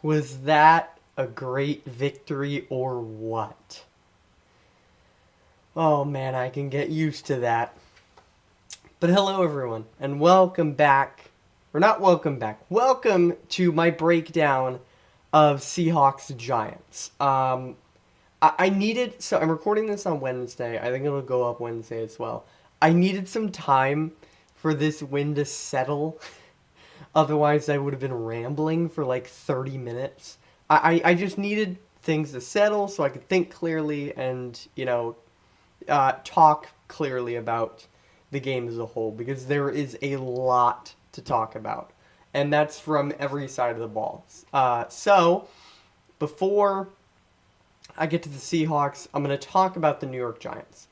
Was that a great victory or what? Oh man, I can get used to that. But hello everyone, and welcome back. Or not welcome back. Welcome to my breakdown of Seahawks Giants. I needed, so I'm recording this on Wednesday. I think it'll go up Wednesday as well. I needed some time for this win to settle. Otherwise, I would have been rambling for like 30 minutes. I just needed things to settle so I could think clearly and, talk clearly about the game as a whole because there is a lot to talk about. And that's from every side of the ball. So, before I get to the Seahawks, I'm going to talk about the New York Giants.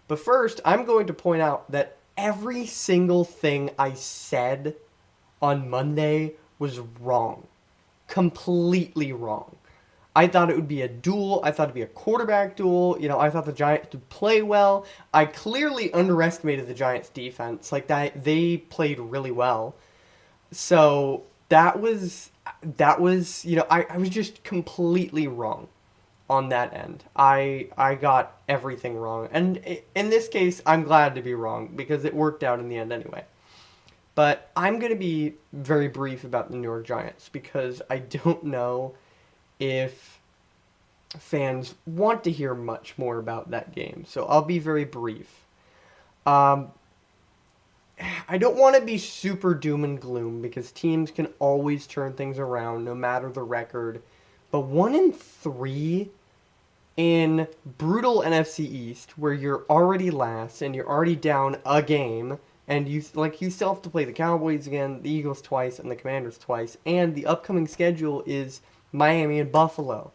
But first, I'm going to point out that every single thing I said on Monday was wrong. Completely wrong. I thought it would be a duel. I thought it'd be a quarterback duel. I thought the Giants would play well. I clearly underestimated the Giants' defense. Like that, they played really well. So I was just completely wrong on that end. I got everything wrong. And in this case, I'm glad to be wrong because it worked out in the end anyway. But I'm going to be very brief about the New York Giants because I don't know if fans want to hear much more about that game. So I'll be very brief. I don't want to be super doom and gloom because teams can always turn things around no matter the record. But 1-3 in brutal NFC East where you're already last and you're already down a game and you still have to play the Cowboys again, the Eagles twice, and the Commanders twice, and the upcoming schedule is Miami and Buffalo.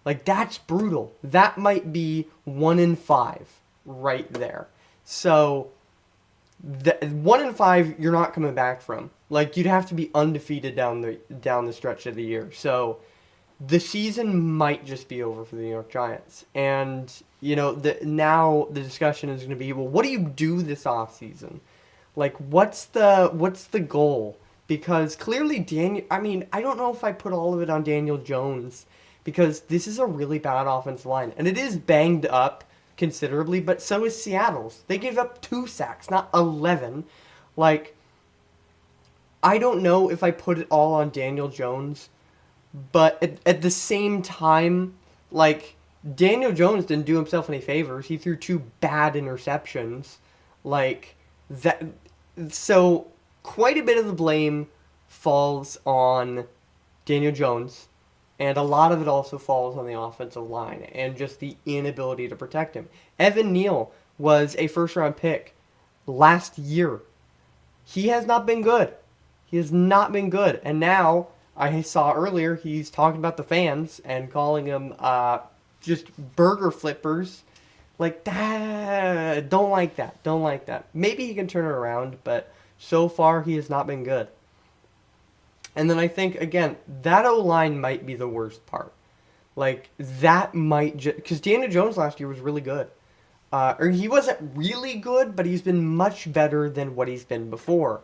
Like that's brutal. That might be 1-5 right there. So 1-5 you're not coming back from. Like you'd have to be undefeated down the stretch of the year. So the season might just be over for the New York Giants. And now the discussion is going to be, well, what do you do this offseason? Like what's the goal? Because clearly I don't know if I put all of it on Daniel Jones because this is a really bad offensive line and it is banged up considerably, but so is Seattle's. They gave up 2 sacks, not 11. Like I don't know if I put it all on Daniel Jones, but at the same time, like Daniel Jones didn't do himself any favors. He threw 2 bad interceptions. Like that, so quite a bit of the blame falls on Daniel Jones, and a lot of it also falls on the offensive line and just the inability to protect him. Evan Neal was a first-round pick last year. He has not been good. He has not been good, and now I saw earlier he's talking about the fans and calling them just burger flippers. Like that, don't like that. Don't like that. Maybe he can turn it around, but so far he has not been good. And then I think again that O-line might be the worst part. Like that might just because Daniel Jones last year was really good, or he wasn't really good, but he's been much better than what he's been before.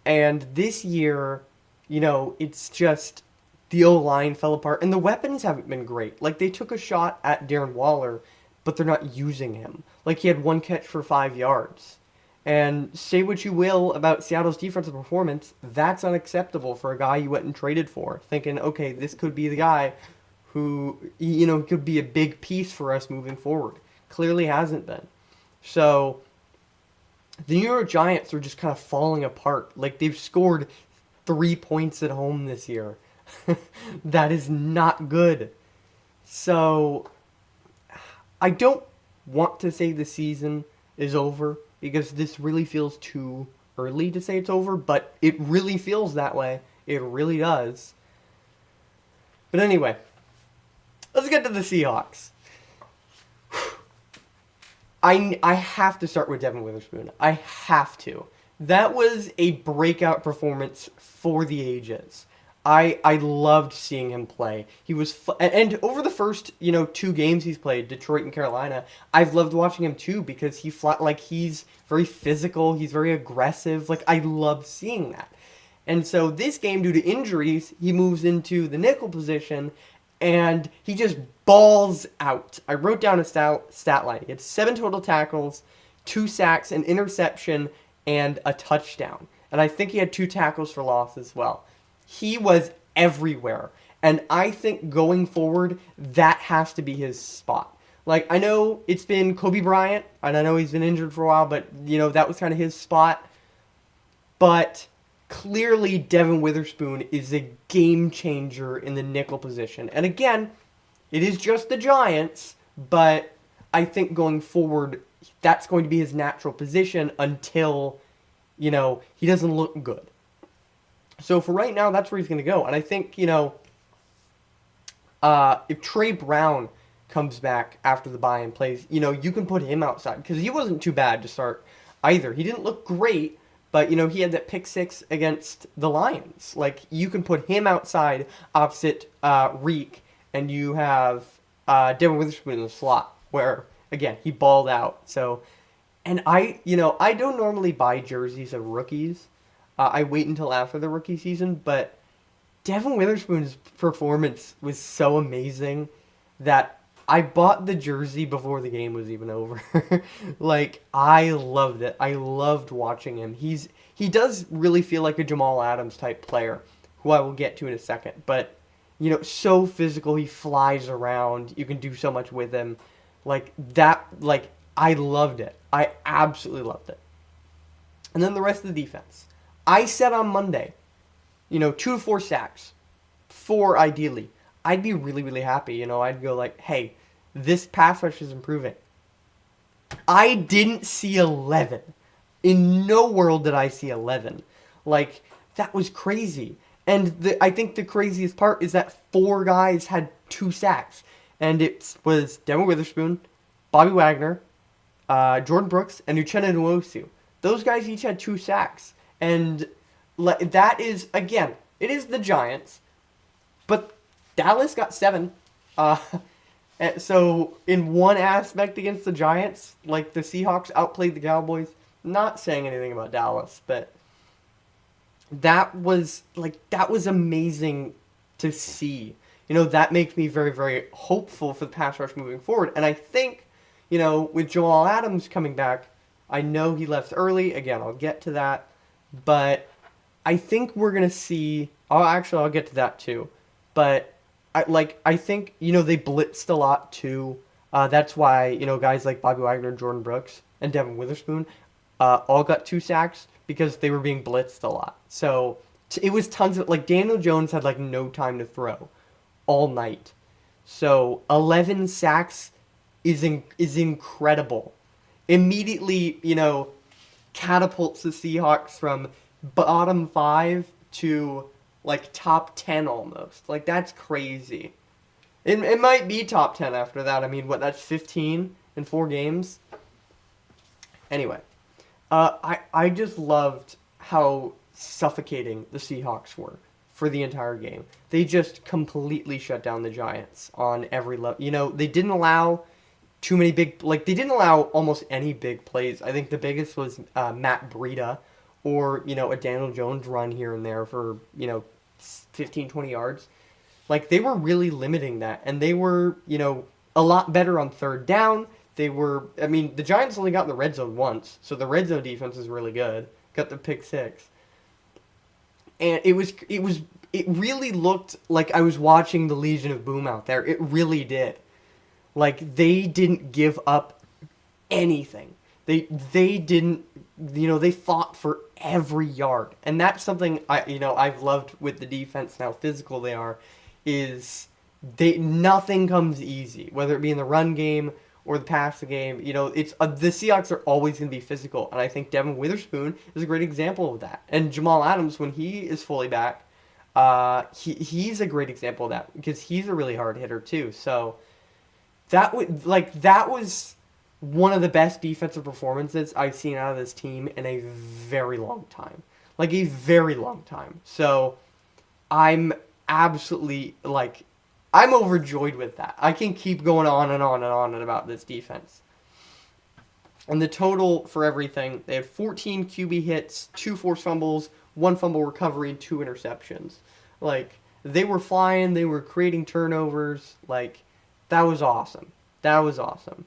And this year, it's just the O-line fell apart, and the weapons haven't been great. Like they took a shot at Darren Waller, but they're not using him. Like he had 1 catch for 5 yards. And say what you will about Seattle's defensive performance, that's unacceptable for a guy you went and traded for, thinking, okay, this could be the guy who, could be a big piece for us moving forward. Clearly hasn't been. So the New York Giants are just kind of falling apart. Like they've scored 3 points at home this year. That is not good. So I don't want to say the season is over because this really feels too early to say it's over, but it really feels that way. It really does. But anyway, let's get to the Seahawks. I have to start with Devon Witherspoon. I have to. That was a breakout performance for the ages. I loved seeing him play. He was and over the first 2 games he's played, Detroit and Carolina, I've loved watching him too because he's very physical, he's very aggressive. Like I love seeing that. And so this game, due to injuries, he moves into the nickel position, and he just balls out. I wrote down a stat line. He had 7 total tackles, 2 sacks, an interception, and a touchdown. And I think he had 2 tackles for loss as well. He was everywhere. And I think going forward, that has to be his spot. Like, I know it's been Kobe Bryant, and I know he's been injured for a while, but, that was kind of his spot. But clearly, Devon Witherspoon is a game changer in the nickel position. And again, it is just the Giants, but I think going forward, that's going to be his natural position until, he doesn't look good. So for right now, that's where he's going to go. And I think, if Trey Brown comes back after the bye and plays, you can put him outside. Because he wasn't too bad to start either. He didn't look great, but, he had that pick 6 against the Lions. Like, you can put him outside opposite Reek, and you have Devon Witherspoon in the slot, where, again, he balled out. So, and I don't normally buy jerseys of rookies. I wait until after the rookie season, but Devon Witherspoon's performance was so amazing that I bought the jersey before the game was even over. Like, I loved it. I loved watching him. He does really feel like a Jamal Adams type player, who I will get to in a second. But, so physical. He flies around. You can do so much with him. Like, I loved it. I absolutely loved it. And then the rest of the defense. I said on Monday, 2 to 4 sacks. 4 ideally. I'd be really, really happy. I'd go like, hey, this pass rush is improving. I didn't see 11. In no world did I see 11. Like, that was crazy. And I think the craziest part is that 4 guys had 2 sacks. And it was Devon Witherspoon, Bobby Wagner, Jordan Brooks, and Uchenna Nwosu. Those guys each had 2 sacks. And that is, again, it is the Giants. But Dallas got 7. So in one aspect against the Giants, like the Seahawks outplayed the Cowboys. Not saying anything about Dallas, but that was amazing to see. That makes me very, very hopeful for the pass rush moving forward. And I think, with Jamal Adams coming back, I know he left early. Again, I'll get to that. But I think we're going to see... I'll get to that too. But I think, they blitzed a lot too. That's why, guys like Bobby Wagner, Jordan Brooks, and Devon Witherspoon all got 2 sacks because they were being blitzed a lot. So it was tons of... Daniel Jones had, no time to throw all night. So 11 sacks is incredible. Immediately, catapults the Seahawks from bottom 5 to... top 10 almost. That's crazy. It might be top 10 after that. I mean, that's 15 in 4 games? Anyway. I just loved how suffocating the Seahawks were for the entire game. They just completely shut down the Giants on every level. They didn't allow too many big... they didn't allow almost any big plays. I think the biggest was Matt Breida, or, a Daniel Jones run here and there for, 15, 20 yards. They were really limiting that. And they were, a lot better on 3rd down. They were, the Giants only got in the red zone once. So the red zone defense is really good. Got the pick 6. And it really looked like I was watching the Legion of Boom out there. It really did. They didn't give up anything. They didn't, they fought for every yard. And that's something I've loved with the defense, how physical they are, is nothing comes easy, whether it be in the run game or the pass game. It's the Seahawks are always going to be physical, and I think Devon Witherspoon is a great example of that. And Jamal Adams, when he is fully back, he's a great example of that, because he's a really hard hitter too. So that was one of the best defensive performances I've seen out of this team in a very long time. A very long time. So I'm absolutely, I'm overjoyed with that. I can keep going on and on and on about this defense. And the total for everything, they had 14 QB hits, 2 forced fumbles, 1 fumble recovery and 2 interceptions. Like, they were flying, they were creating turnovers. Like, that was awesome. That was awesome.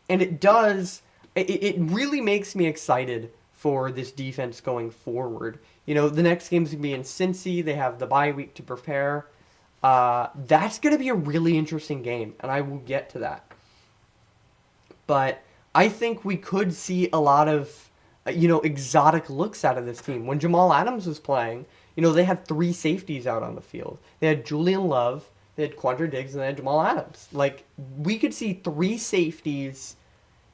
And it really makes me excited for this defense going forward. The next game's going to be in Cincy. They have the bye week to prepare. That's going to be a really interesting game, and I will get to that. But I think we could see a lot of, exotic looks out of this team. When Jamal Adams was playing, they had 3 safeties out on the field. They had Julian Love, they had Quandre Diggs, and they had Jamal Adams. Like, we could see 3 safeties,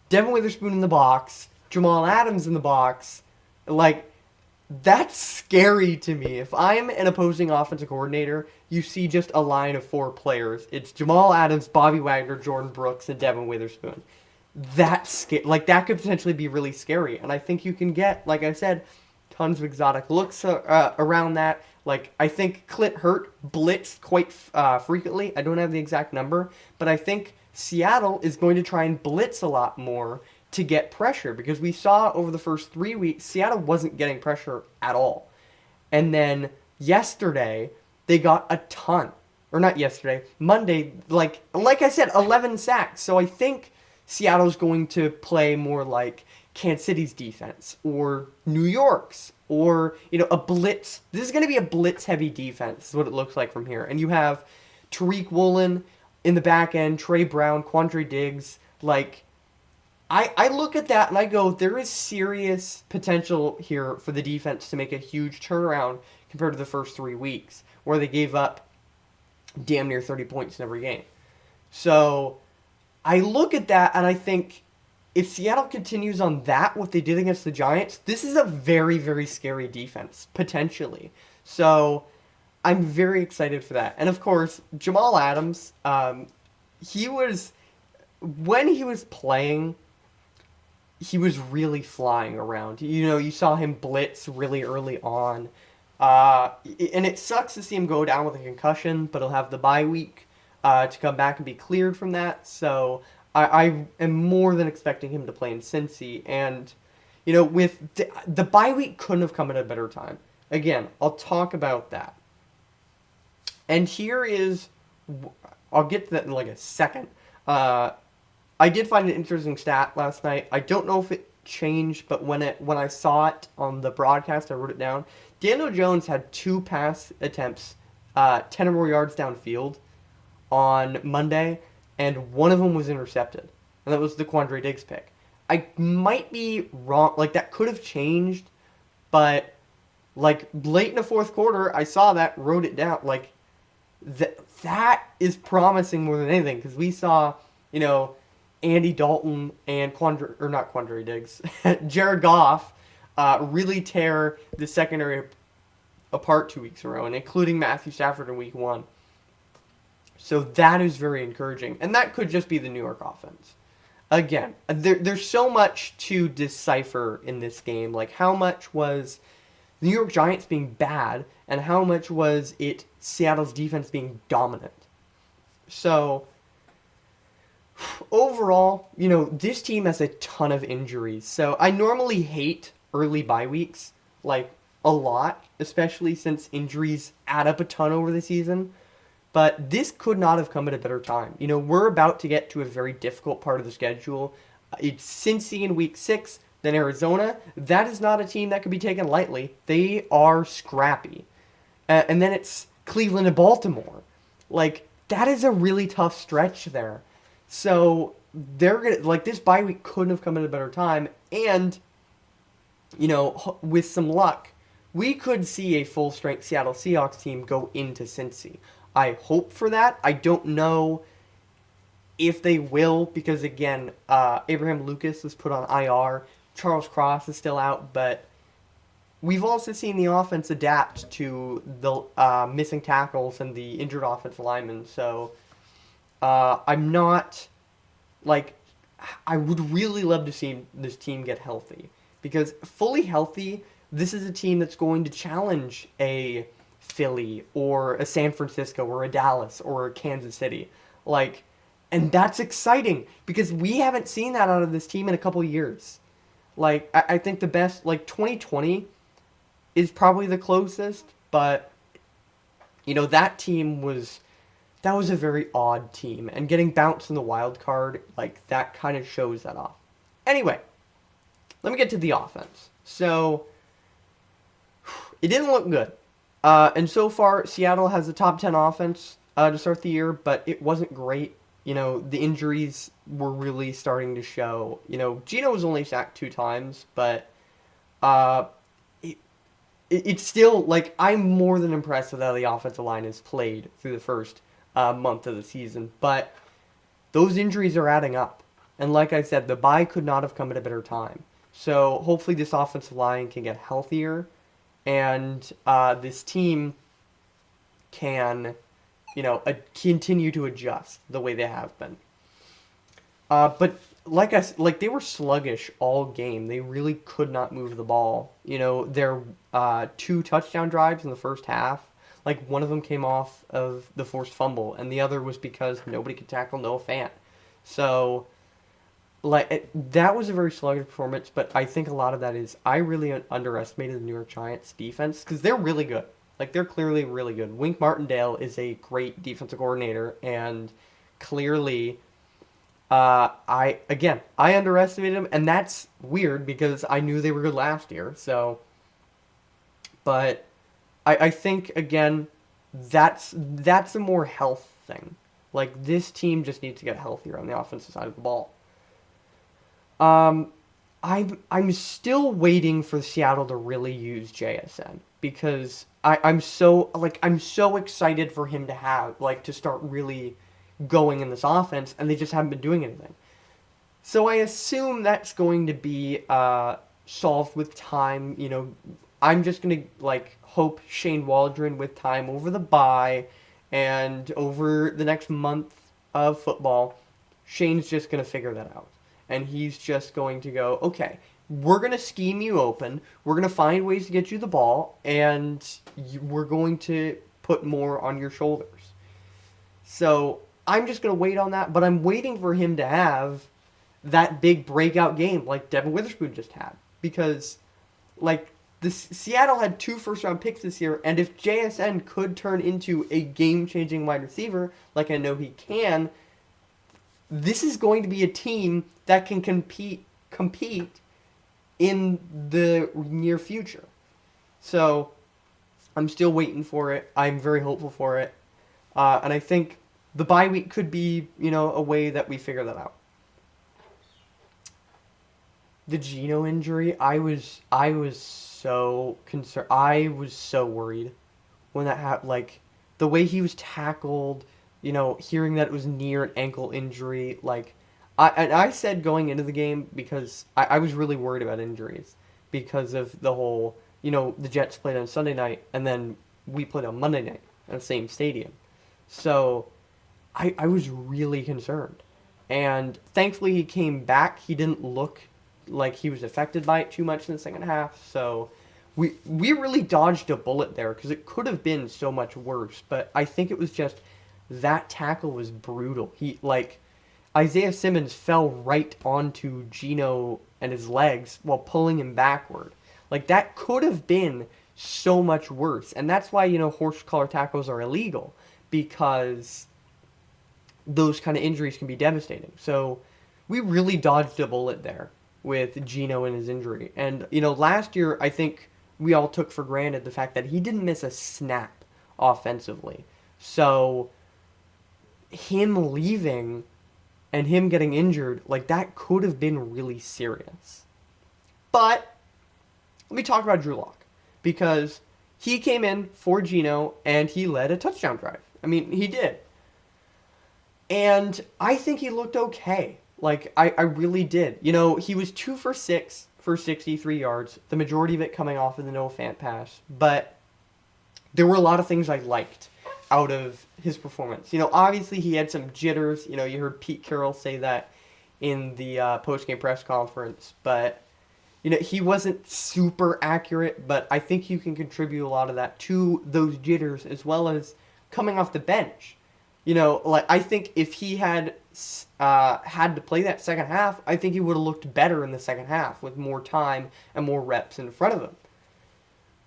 Devon Witherspoon in the box, Jamal Adams in the box. Like, that's scary to me. If I'm an opposing offensive coordinator, you see just a line of 4 players. It's Jamal Adams, Bobby Wagner, Jordan Brooks, and Devon Witherspoon. That could potentially be really scary. And I think you can get, like I said, tons of exotic looks around that. Like, I think Clint Hurt blitzed quite frequently. I don't have the exact number, but I think Seattle is going to try and blitz a lot more to get pressure, because we saw over the first 3 weeks, Seattle wasn't getting pressure at all. And then yesterday, they got a ton. Or not yesterday, Monday, like I said, 11 sacks. So I think Seattle's going to play more like Kansas City's defense, or New York's, or, a blitz. This is going to be a blitz-heavy defense, is what it looks like from here. And you have Tariq Woolen in the back end, Trey Brown, Quandre Diggs. Like, I look at that and I go, there is serious potential here for the defense to make a huge turnaround compared to the first 3 weeks, where they gave up damn near 30 points in every game. So I look at that and I think, if Seattle continues on that, what they did against the Giants, this is a very, very scary defense, potentially. So I'm very excited for that. And of course, Jamal Adams, when he was playing, he was really flying around. You saw him blitz really early on. And it sucks to see him go down with a concussion, but he'll have the bye week to come back and be cleared from that. So I am more than expecting him to play in Cincy. And, with the bye week couldn't have come at a better time. Again, I'll talk about that. And I'll get to that in like a second. I did find an interesting stat last night. I don't know if it changed, but when I saw it on the broadcast, I wrote it down. Daniel Jones had 2 pass attempts, 10 or more yards downfield on Monday, and one of them was intercepted. And that was the Quandre Diggs pick. I might be wrong. Like, that could have changed, but, like, late in the fourth quarter, I saw that, wrote it down. Like, that is promising more than anything, because we saw, Andy Dalton and Jared Goff really tear the secondary apart 2 weeks in a row, and including Matthew Stafford in week 1. So that is very encouraging. And that could just be the New York offense. Again, there's so much to decipher in this game. Like, how much was the New York Giants being bad, and how much was it Seattle's defense being dominant? So overall, this team has a ton of injuries. So I normally hate early bye weeks, like, a lot, especially since injuries add up a ton over the season. But this could not have come at a better time. We're about to get to a very difficult part of the schedule. It's Cincy in week 6, then Arizona. That is not a team that could be taken lightly. They are scrappy. And then it's Cleveland and Baltimore. Like, that is a really tough stretch there. So they're going to, like, this bye week couldn't have come at a better time. And, with some luck, we could see a full-strength Seattle Seahawks team go into Cincy. I hope for that. I don't know if they will, because, again, Abraham Lucas was put on IR. Charles Cross is still out, but we've also seen the offense adapt to the missing tackles and the injured offensive linemen. So I'm not, like, I would really love to see this team get healthy, because fully healthy, this is a team that's going to challenge a Philly or a San Francisco or a Dallas or a Kansas City. Like, and that's exciting, because we haven't seen that out of this team in a couple years. Like, I think the best, like, 2020, is probably the closest, but that was a very odd team, and getting bounced in the wild card, like, that kind of shows that off. Anyway, let me get to the offense. So, it didn't look good. And so far, Seattle has a top 10 offense to start the year, but it wasn't great. The injuries were really starting to show. Gino was only sacked 2 times, but uh, it's still, like, I'm more than impressed with how the offensive line has played through the first month of the season. But those injuries are adding up. And like I said, the bye could not have come at a better time. So hopefully this offensive line can get healthier, and this team can, continue to adjust the way they have been. But like they were sluggish all game. They really could not move the ball. Their 2 touchdown drives in the first half, like one of them came off of the forced fumble, and the other was because nobody could tackle Noah Fant. So, that was a very sluggish performance, but I think a lot of that is I really underestimated the New York Giants defense, because they're really good. Like, they're clearly really good. Wink Martindale is a great defensive coordinator, and clearly, I underestimated them, and that's weird because I knew they were good last year. So, but I think again, that's a more health thing. Like, this team just needs to get healthier on the offensive side of the ball. I'm still waiting for Seattle to really use JSN, because I'm so excited for him to start really going in this offense, and they just haven't been doing anything. So I assume that's going to be solved with time. I'm just gonna hope Shane Waldron with time over the bye and over the next month of football. Shane's just gonna figure that out. And he's just going to go, okay, we're going to scheme you open. We're going to find ways to get you the ball, and we're going to put more on your shoulders. So I'm just going to wait on that, but I'm waiting for him to have that big breakout game like Devon Witherspoon just had. Because, Seattle had 2 first-round picks this year, and if JSN could turn into a game-changing wide receiver, like I know he can, this is going to be a team that can compete in the near future. So I'm still waiting for it. I'm very hopeful for it. And I think the bye week could be, a way that we figure that out. The Geno injury, I was so concerned. I was so worried when that happened. The way he was tackled, hearing that it was near an ankle injury, I said going into the game, because I was really worried about injuries because of the whole, the Jets played on Sunday night, and then we played on Monday night at the same stadium. So I was really concerned. And thankfully he came back. He didn't look like he was affected by it too much in the second half. So we really dodged a bullet there, because it could have been so much worse. But I think it was just that tackle was brutal. Isaiah Simmons fell right onto Geno and his legs while pulling him backward. That could have been so much worse. And that's why, horse collar tackles are illegal, because those kind of injuries can be devastating. So we really dodged a bullet there with Geno and his injury. And, last year, I think we all took for granted the fact that he didn't miss a snap offensively. So him leaving and him getting injured, that could have been really serious. But let me talk about Drew Lock, because he came in for Geno and he led a touchdown drive. I mean, he did. And I think he looked okay. I really did. He was 2 for 6 for 63 yards, the majority of it coming off of the Noah Fant pass. But there were a lot of things I liked out of his performance. Obviously he had some jitters. You heard Pete Carroll say that in the post-game press conference. But, he wasn't super accurate, but I think you can contribute a lot of that to those jitters, as well as coming off the bench. I think if he had had to play that second half, I think he would have looked better in the second half with more time and more reps in front of him.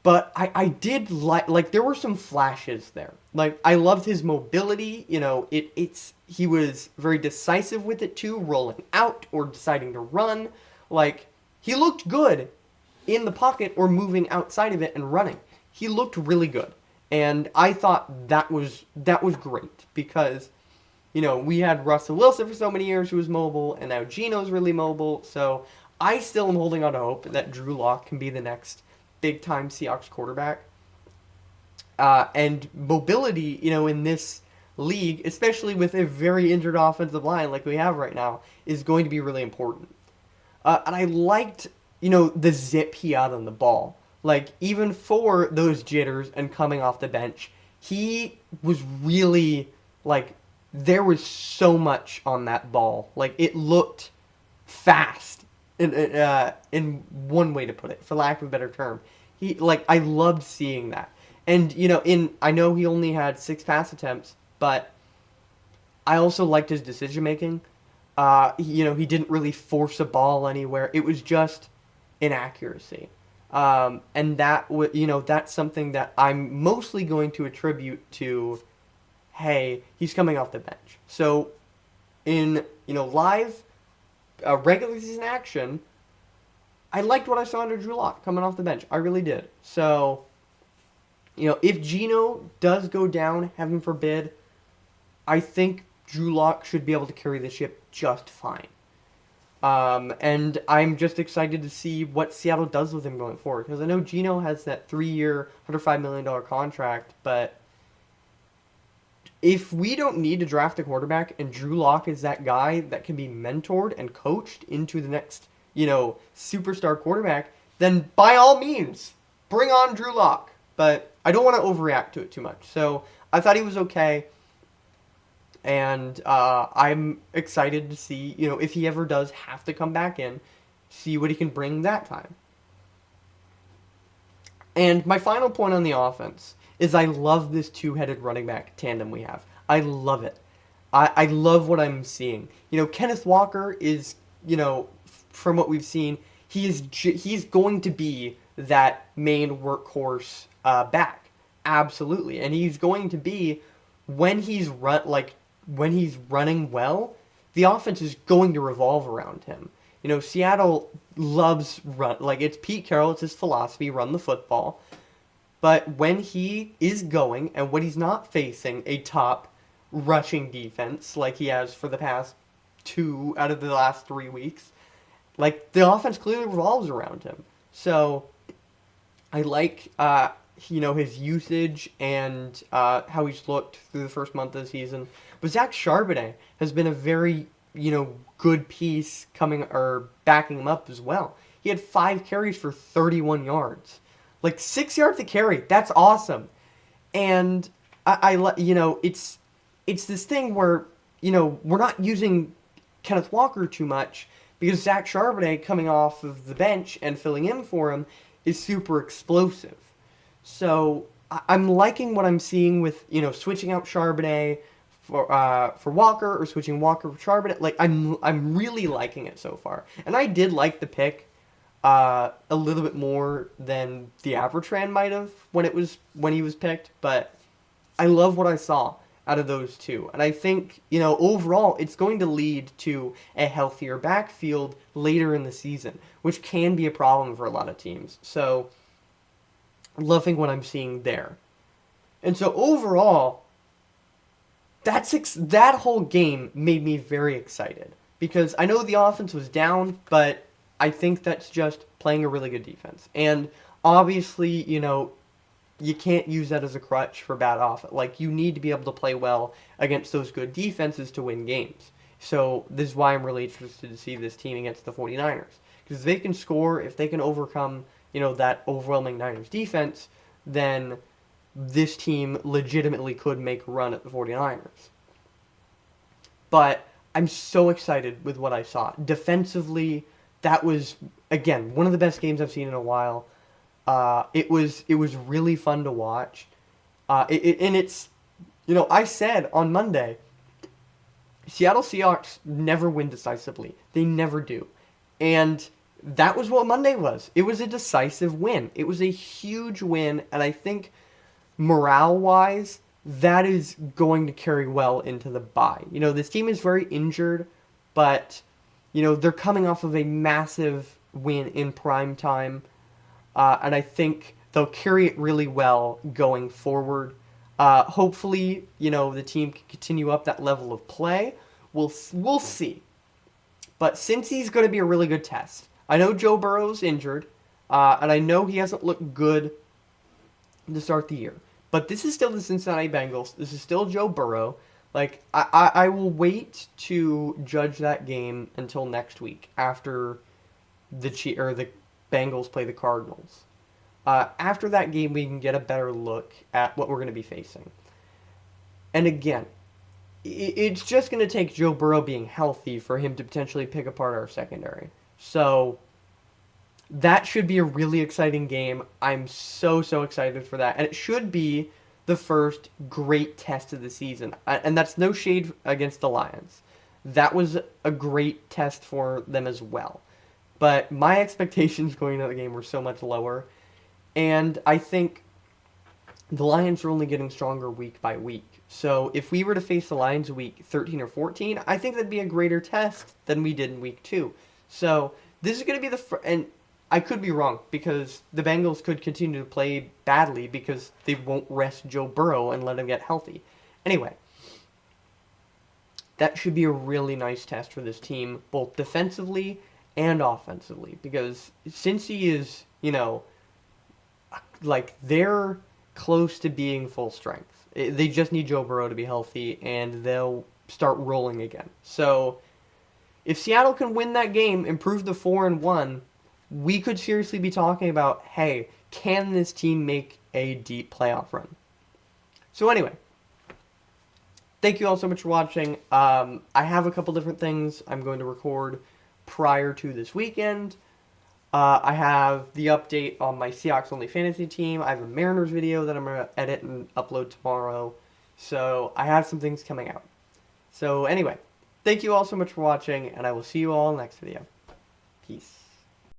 But I did like there were some flashes there. Like I loved his mobility. He was very decisive with it too, rolling out or deciding to run. Like he looked good in the pocket or moving outside of it and running. He looked really good, and I thought that was great because we had Russell Wilson for so many years who was mobile, and now Geno's really mobile. So I still am holding on to hope that Drew Lock can be the next big-time Seahawks quarterback. And mobility, in this league, especially with a very injured offensive line like we have right now, is going to be really important. And I liked, the zip he had on the ball. Like, even for those jitters and coming off the bench, he was really, like, there was so much on that ball. Like, it looked fast, in one way to put it, for lack of a better term. I loved seeing that. And, I know he only had 6 pass attempts, but I also liked his decision making. He didn't really force a ball anywhere. It was just inaccuracy. And that's something that I'm mostly going to attribute to, hey, he's coming off the bench. So, in, live regular season action, I liked what I saw under Drew Lock coming off the bench. I really did. So, if Geno does go down, heaven forbid, I think Drew Lock should be able to carry the ship just fine. And I'm just excited to see what Seattle does with him going forward. Because I know Geno has that 3-year, $105 million contract, but if we don't need to draft a quarterback and Drew Lock is that guy that can be mentored and coached into the next, superstar quarterback, then by all means, bring on Drew Lock. But I don't want to overreact to it too much. So I thought he was okay. And I'm excited to see, if he ever does have to come back in, see what he can bring that time. And my final point on the offense is I love this 2-headed running back tandem we have. I love it. I love what I'm seeing. Kenneth Walker is, from what we've seen, he's going to be that main workhorse back. Absolutely. And he's going to be, when he's running well, the offense is going to revolve around him. Seattle loves run. Like, it's Pete Carroll, it's his philosophy, run the football. But when he is going, and when he's not facing a top rushing defense, like he has for the past 2 out of the last 3 weeks, like, the offense clearly revolves around him. So, I like, his usage and how he's looked through the first month of the season. But Zach Charbonnet has been a very, good piece backing him up as well. He had 5 carries for 31 yards. Like, 6 yards a carry. That's awesome. And it's this thing where, we're not using Kenneth Walker too much because Zach Charbonnet coming off of the bench and filling in for him is super explosive. So I'm liking what I'm seeing with, switching out Charbonnet for Walker or switching Walker for Charbonnet. Like, I'm really liking it so far. And I did like the pick a little bit more than the average fan might have when he was picked, but I love what I saw out of those two. And I think, overall it's going to lead to a healthier backfield later in the season, which can be a problem for a lot of teams. So, loving what I'm seeing there. And so overall, that whole game made me very excited. Because I know the offense was down, but I think that's just playing a really good defense. And obviously, you can't use that as a crutch for bad offense. Like, you need to be able to play well against those good defenses to win games. So this is why I'm really interested to see this team against the 49ers. Because if they can score, if they can overcome, that overwhelming Niners defense, then this team legitimately could make a run at the 49ers. But I'm so excited with what I saw. Defensively, that was, again, one of the best games I've seen in a while. It was really fun to watch. It's, I said on Monday, Seattle Seahawks never win decisively. They never do. And that was what Monday was. It was a decisive win. It was a huge win, and I think morale-wise, that is going to carry well into the bye. This team is very injured, but, they're coming off of a massive win in prime time, and I think they'll carry it really well going forward. Hopefully, the team can continue up that level of play. We'll see. But Cincy's going to be a really good test. I know Joe Burrow's injured, and I know he hasn't looked good to start the year. But this is still the Cincinnati Bengals. This is still Joe Burrow. Like, I will wait to judge that game until next week after the Bengals play the Cardinals. After that game, we can get a better look at what we're going to be facing. And again, it's just going to take Joe Burrow being healthy for him to potentially pick apart our secondary. So that should be a really exciting game. I'm so excited for that. And it should be the first great test of the season. And that's no shade against the Lions. That was a great test for them as well. But my expectations going into the game were so much lower. And I think the Lions are only getting stronger week by week. So if we were to face the Lions week 13 or 14, I think that'd be a greater test than we did in week 2. So this is going to be and I could be wrong because the Bengals could continue to play badly because they won't rest Joe Burrow and let him get healthy. Anyway, that should be a really nice test for this team, both defensively and offensively, because since he is, they're close to being full strength. They just need Joe Burrow to be healthy, and they'll start rolling again. So if Seattle can win that game, improve the 4-1, we could seriously be talking about, hey, can this team make a deep playoff run? So anyway, thank you all so much for watching. I have a couple different things I'm going to record prior to this weekend. I have the update on my Seahawks only fantasy team. I have a Mariners video that I'm going to edit and upload tomorrow. So I have some things coming out. So anyway, thank you all so much for watching, and I will see you all next video. Peace.